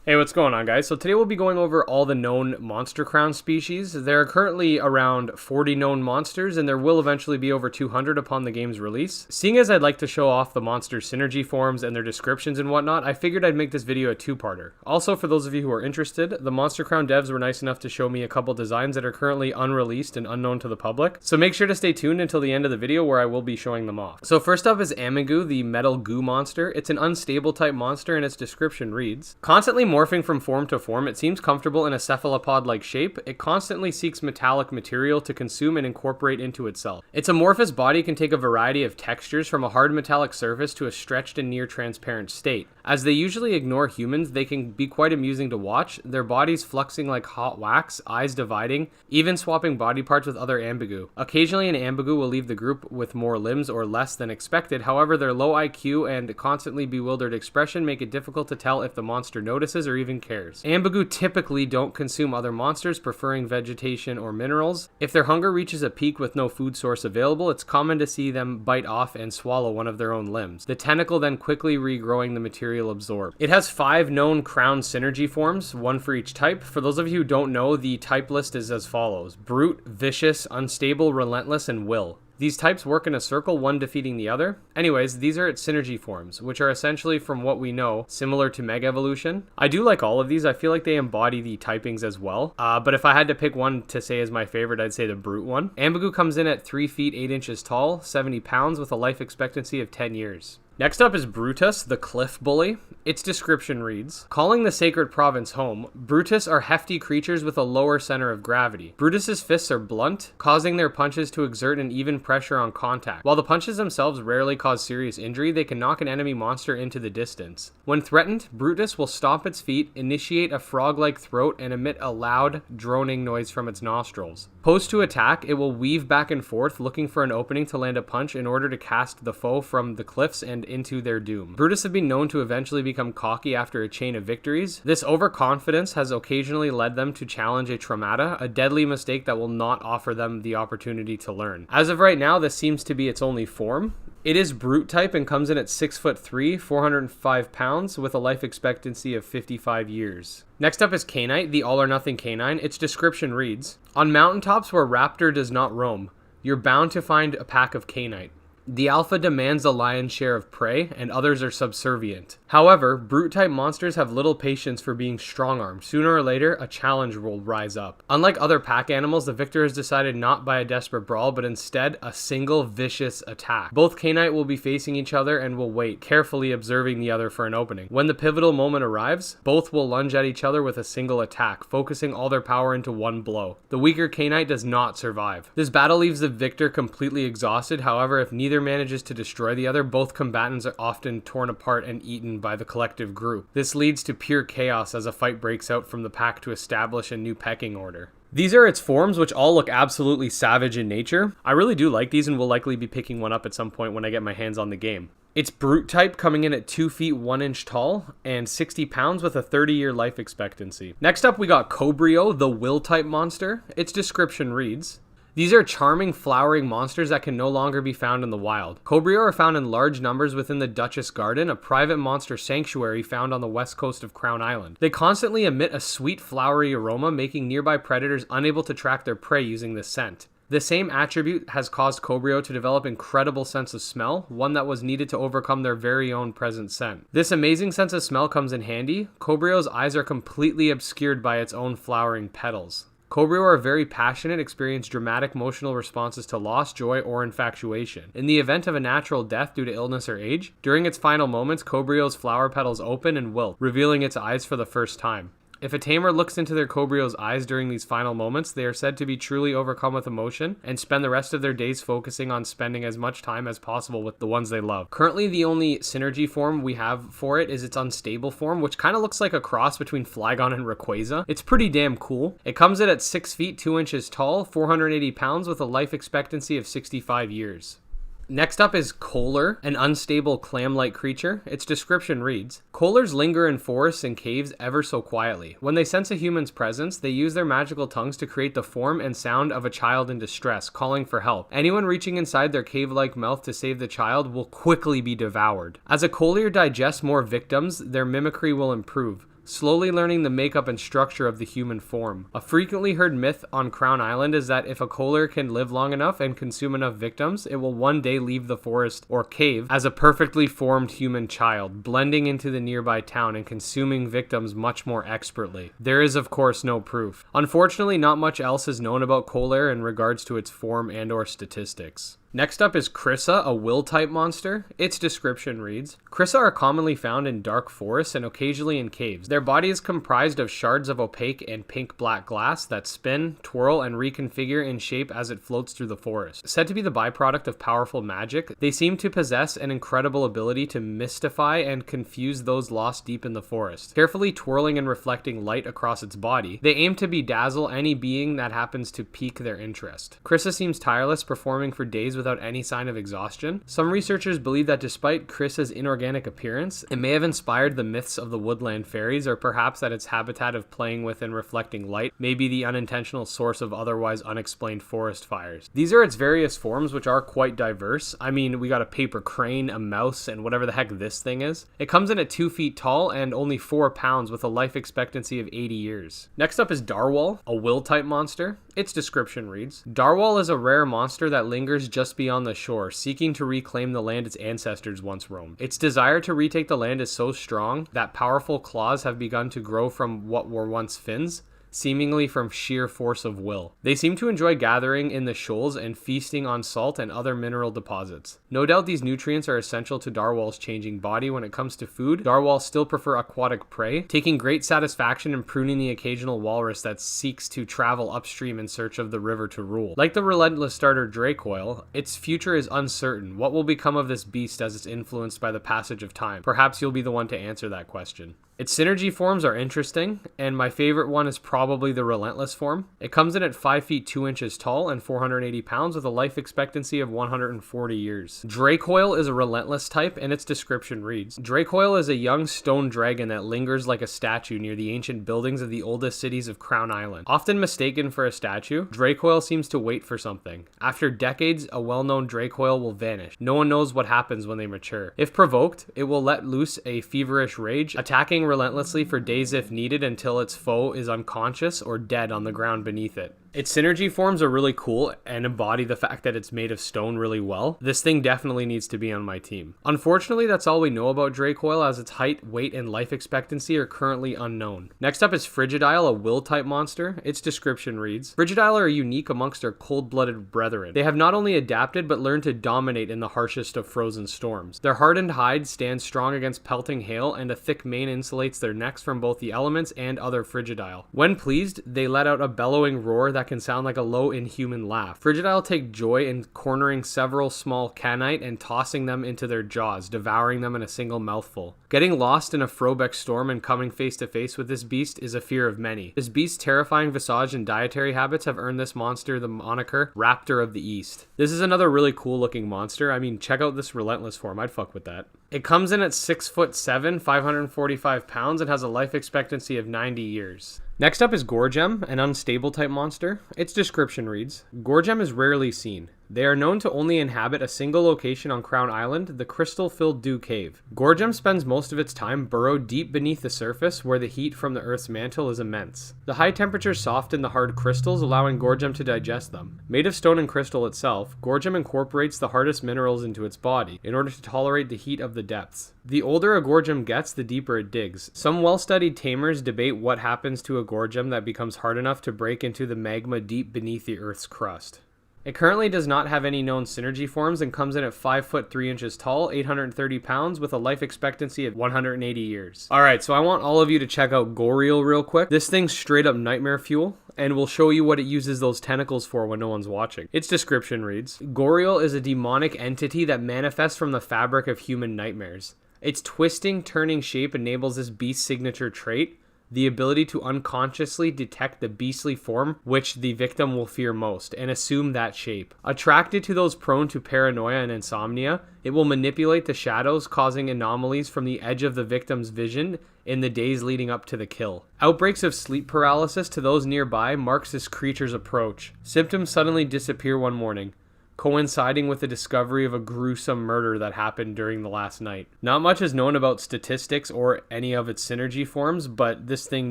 Hey, what's going on, guys? So today we'll be going over all the known monster crown species. There are currently around 40 known monsters, and there will eventually be over 200 upon the game's release. Seeing as I'd like to show off the monster synergy forms and their descriptions and whatnot, I figured I'd make this video a two-parter. Also, for those of you who are interested, the monster crown devs were nice enough to show me a couple designs that are currently unreleased and unknown to the public. So make sure to stay tuned until the end of the video where I will be showing them off. So first up is AMBIGU, the metal goo monster. It's an unstable type monster, and its description reads, constantly morphing from form to form, it seems comfortable in a cephalopod-like shape. It constantly seeks metallic material to consume and incorporate into itself. Its amorphous body can take a variety of textures, from a hard metallic surface to a stretched and near transparent state. As they usually ignore humans, they can be quite amusing to watch, their bodies fluxing like hot wax, eyes dividing, even swapping body parts with other AMBIGU. Occasionally an AMBIGU will leave the group with more limbs or less than expected, however their low IQ and constantly bewildered expression make it difficult to tell if the monster notices or even cares. AMBIGU typically don't consume other monsters, preferring vegetation or minerals. If their hunger reaches a peak with no food source available, it's common to see them bite off and swallow one of their own limbs, the tentacle then quickly regrowing the material absorbed. It has 5 known crown synergy forms, 1 for each type. For those of you who don't know, the type list is as follows: Brute, Vicious, Unstable, Relentless, and Will. These types work in a circle, one defeating the other. Anyways, these are its synergy forms, which are essentially, from what we know, similar to Mega Evolution. I do like all of these. I feel like they embody the typings as well. But if I had to pick one to say as my favorite, I'd say the Brute one. AMBIGU comes in at 3 feet 8 inches tall, 70 pounds, with a life expectancy of 10 years. Next up is BRUTUS, the Cliff Bully. Its description reads, calling the sacred province home, BRUTUS are hefty creatures with a lower center of gravity. BRUTUS's fists are blunt, causing their punches to exert an even pressure on contact. While the punches themselves rarely cause serious injury, they can knock an enemy monster into the distance. When threatened, BRUTUS will stomp its feet, initiate a frog-like throat, and emit a loud, droning noise from its nostrils. Posed to attack, it will weave back and forth, looking for an opening to land a punch in order to cast the foe from the cliffs and into their doom. BRUTUS have been known to eventually become cocky after a chain of victories. This overconfidence has occasionally led them to challenge a Traumata, a deadly mistake that will not offer them the opportunity to learn. As of right now, this seems to be its only form. It is Brute type and comes in at 6'3", 405 pounds, with a life expectancy of 55 years. Next up is Canite, the all-or-nothing canine. Its description reads, on mountaintops where raptor does not roam, you're bound to find a pack of Canite. The alpha demands the lion's share of prey, and others are subservient. However, brute-type monsters have little patience for being strong-armed. Sooner or later, a challenge will rise up. Unlike other pack animals, the victor has decided not by a desperate brawl, but instead a single vicious attack. Both Canite will be facing each other and will wait, carefully observing the other for an opening. When the pivotal moment arrives, both will lunge at each other with a single attack, focusing all their power into one blow. The weaker Canite does not survive. This battle leaves the victor completely exhausted. However, if neither manages to destroy the other, both combatants are often torn apart and eaten by the collective group. This leads to pure chaos as a fight breaks out from the pack to establish a new pecking order. These are its forms, which all look absolutely savage in nature. I really do like these and will likely be picking one up at some point when I get my hands on the game. It's Brute type, coming in at 2 feet 1 inch tall and 60 pounds with a 30-year life expectancy. Next up, we got COBREO, the Will type monster. Its description reads, these are charming, flowering monsters that can no longer be found in the wild. COBREO are found in large numbers within the Duchess Garden, a private monster sanctuary found on the west coast of Crown Island. They constantly emit a sweet, flowery aroma, making nearby predators unable to track their prey using this scent. The same attribute has caused COBREO to develop incredible sense of smell, one that was needed to overcome their very own present scent. This amazing sense of smell comes in handy. COBREO's eyes are completely obscured by its own flowering petals. COBREO are very passionate, experience dramatic emotional responses to loss, joy, or infatuation. In the event of a natural death due to illness or age, during its final moments, COBREO's flower petals open and wilt, revealing its eyes for the first time. If a tamer looks into their COBREO's eyes during these final moments, they are said to be truly overcome with emotion and spend the rest of their days focusing on spending as much time as possible with the ones they love. Currently, the only synergy form we have for it is its unstable form, which kind of looks like a cross between Flygon and Rayquaza. It's pretty damn cool. It comes in at 6 feet 2 inches tall, 480 pounds, with a life expectancy of 65 years. Next up is Kohler, an unstable clam-like creature. Its description reads, Kohlers linger in forests and caves ever so quietly. When they sense a human's presence, they use their magical tongues to create the form and sound of a child in distress, calling for help. Anyone reaching inside their cave-like mouth to save the child will quickly be devoured. As a Kohler digests more victims, their mimicry will improve. slowly learning the makeup and structure of the human form. A frequently heard myth on Crown Island is that if a koalar can live long enough and consume enough victims, it will one day leave the forest or cave as a perfectly formed human child, blending into the nearby town and consuming victims much more expertly. There is, of course, no proof. Unfortunately, not much else is known about koalar in regards to its form and/or statistics. Next up is CRISA, a will-type monster. Its description reads, CRISA are commonly found in dark forests and occasionally in caves. Their body is comprised of shards of opaque and pink-black glass that spin, twirl, and reconfigure in shape as it floats through the forest. Said to be the byproduct of powerful magic, they seem to possess an incredible ability to mystify and confuse those lost deep in the forest. Carefully twirling and reflecting light across its body, they aim to bedazzle any being that happens to pique their interest. CRISA seems tireless, performing for days without any sign of exhaustion. Some researchers believe that despite CRISA's inorganic appearance, it may have inspired the myths of the woodland fairies, or perhaps that its habitat of playing with and reflecting light may be the unintentional source of otherwise unexplained forest fires. These are its various forms, which are quite diverse. I mean, we got a paper crane, a mouse, and whatever the heck this thing is. It comes in at 2 feet tall and only 4 pounds with a life expectancy of 80 years. Next up is DARWHOL, a will-type monster. Its description reads, DARWHOL is a rare monster that lingers just beyond the shore, seeking to reclaim the land its ancestors once roamed. Its desire to retake the land is so strong that powerful claws have begun to grow from what were once fins, seemingly from sheer force of will. They seem to enjoy gathering in the shoals and feasting on salt and other mineral deposits. No doubt these nutrients are essential to Darwhal's changing body. When it comes to food, Darwhals still prefer aquatic prey, taking great satisfaction in pruning the occasional walrus that seeks to travel upstream in search of the river to rule. Like the relentless starter DARWHOL, its future is uncertain. What will become of this beast as it's influenced by the passage of time? Perhaps you'll be the one to answer that question. Its synergy forms are interesting, and my favorite one is probably the relentless form. It comes in at 5 feet 2 inches tall and 480 pounds with a life expectancy of 140 years. DARWHOL is a relentless type, and its description reads, DARWHOL is a young stone dragon that lingers like a statue near the ancient buildings of the oldest cities of Crown Island. Often mistaken for a statue, DARWHOL seems to wait for something. After decades, a well-known DARWHOL will vanish. No one knows what happens when they mature. If provoked, it will let loose a feverish rage, attacking relentlessly for days if needed until its foe is unconscious or dead on the ground beneath it. Its synergy forms are really cool and embody the fact that it's made of stone really well. This thing definitely needs to be on my team. Unfortunately, that's all we know about DARWHOL, as its height, weight, and life expectancy are currently unknown. Next up is FRIGIDILE, a will-type monster. Its description reads, FRIGIDILE are unique amongst their cold-blooded brethren. They have not only adapted but learned to dominate in the harshest of frozen storms. Their hardened hide stands strong against pelting hail, and a thick mane insulates their necks from both the elements and other FRIGIDILE. When pleased, they let out a bellowing roar that can sound like a low inhuman laugh. FRIGIDILE take joy in cornering several small canite and tossing them into their jaws, devouring them in a single mouthful. Getting lost in a Frobeck storm and coming face to face with this beast is a fear of many. This beast's terrifying visage and dietary habits have earned this monster the moniker Raptor of the East. This is another really cool looking monster. I mean, check out this relentless form. I'd fuck with that. It comes in at 6'7", 545 pounds, and has a life expectancy of 90 years. Next up is Gorgem, an unstable type monster. Its description reads, Gorgem is rarely seen. They are known to only inhabit a single location on Crown Island, the crystal-filled Dew Cave. Gorgem spends most of its time burrowed deep beneath the surface, where the heat from the Earth's mantle is immense. The high temperatures soften the hard crystals, allowing Gorgem to digest them. Made of stone and crystal itself, Gorgem incorporates the hardest minerals into its body, in order to tolerate the heat of the depths. The older a Gorgem gets, the deeper it digs. Some well-studied tamers debate what happens to a Gorgem that becomes hard enough to break into the magma deep beneath the Earth's crust. It currently does not have any known synergy forms and comes in at 5 foot 3 inches tall, 830 pounds, with a life expectancy of 180 years. Alright, so I want all of you to check out GRIDAG real quick. This thing's straight up nightmare fuel, and we'll show you what it uses those tentacles for when no one's watching. Its description reads, GRIDAG is a demonic entity that manifests from the fabric of human nightmares. Its twisting, turning shape enables this beast's signature trait, the ability to unconsciously detect the beastly form which the victim will fear most, and assume that shape. Attracted to those prone to paranoia and insomnia, it will manipulate the shadows, causing anomalies from the edge of the victim's vision in the days leading up to the kill. Outbreaks of sleep paralysis to those nearby marks this creature's approach. Symptoms suddenly disappear one morning. coinciding with the discovery of a gruesome murder that happened during the last night. Not much is known about statistics or any of its synergy forms, but this thing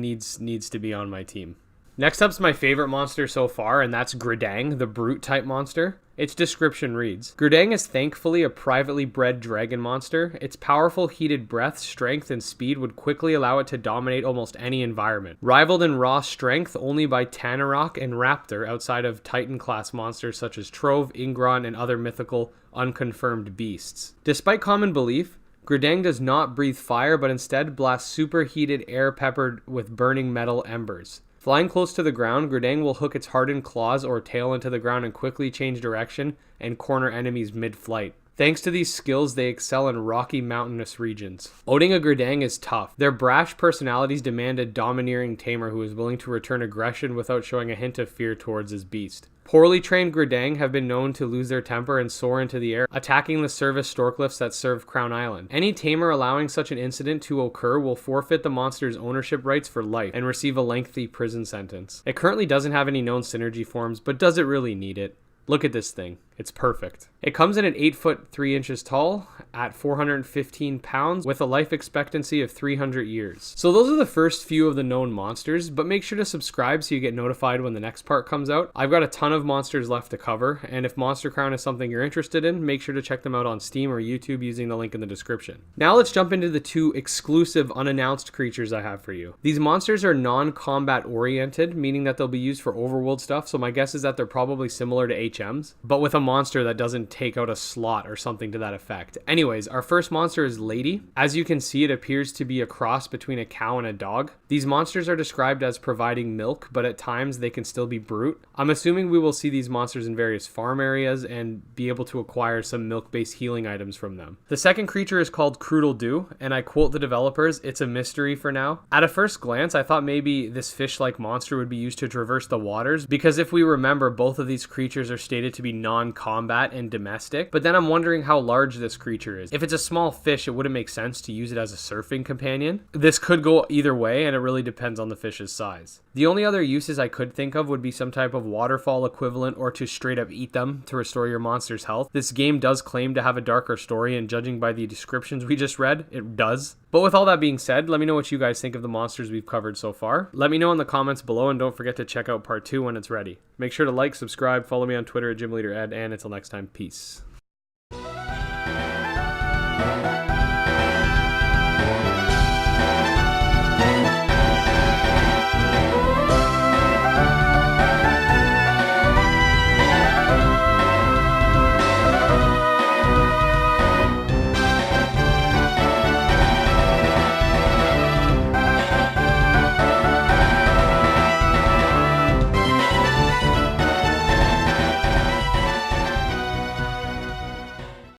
needs to be on my team. Next up's my favorite monster so far, and that's GRIDAG, the brute type monster. Its description reads, GRIDAG is thankfully a privately bred dragon monster. Its powerful heated breath, strength, and speed would quickly allow it to dominate almost any environment. Rivaled in raw strength only by Tanarok and Raptor outside of Titan-class monsters such as Trove, Ingron, and other mythical, unconfirmed beasts. Despite common belief, GRIDAG does not breathe fire, but instead blasts superheated air peppered with burning metal embers. Flying close to the ground, GRIDAG will hook its hardened claws or tail into the ground and quickly change direction and corner enemies mid-flight. Thanks to these skills, they excel in rocky mountainous regions. Owning a GRIDAG is tough. Their brash personalities demand a domineering tamer who is willing to return aggression without showing a hint of fear towards his beast. Poorly trained GRIDAG have been known to lose their temper and soar into the air, attacking the service storklifts that serve Crown Island. Any tamer allowing such an incident to occur will forfeit the monster's ownership rights for life and receive a lengthy prison sentence. It currently doesn't have any known synergy forms, but does it really need it? Look at this thing. It's perfect. It comes in at 8 foot 3 inches tall at 415 pounds with a life expectancy of 300 years. So those are the first few of the known monsters, but make sure to subscribe so you get notified when the next part comes out. I've got a ton of monsters left to cover, and if Monster Crown is something you're interested in, make sure to check them out on Steam or YouTube using the link in the description. Now let's jump into the two exclusive unannounced creatures I have for you. These monsters are non-combat oriented, meaning that they'll be used for overworld stuff, so my guess is that they're probably similar to HMs, but with a monster that doesn't take out a slot or something to that effect. Anyways, our first monster is Lady. As you can see, it appears to be a cross between a cow and a dog. These monsters are described as providing milk, but at times they can still be brute. I'm assuming we will see these monsters in various farm areas and be able to acquire some milk-based healing items from them. The second creature is called Crudel, and I quote the developers, "It's a mystery for now." At a first glance, I thought maybe this fish-like monster would be used to traverse the waters, because if we remember, both of these creatures are stated to be non-combat and domestic, but then I'm wondering how large this creature is. If it's a small fish, it wouldn't make sense to use it as a surfing companion. This could go either way, and it really depends on the fish's size. The only other uses I could think of would be some type of waterfall equivalent, or to straight up eat them to restore your monster's health. This game does claim to have a darker story, and judging by the descriptions we just read, it does. But with all that being said, let me know what you guys think of the monsters we've covered so far. Let me know in the comments below, and don't forget to check out part 2 when it's ready. Make sure to like, subscribe, follow me on Twitter at GymLeaderEd, and until next time, peace.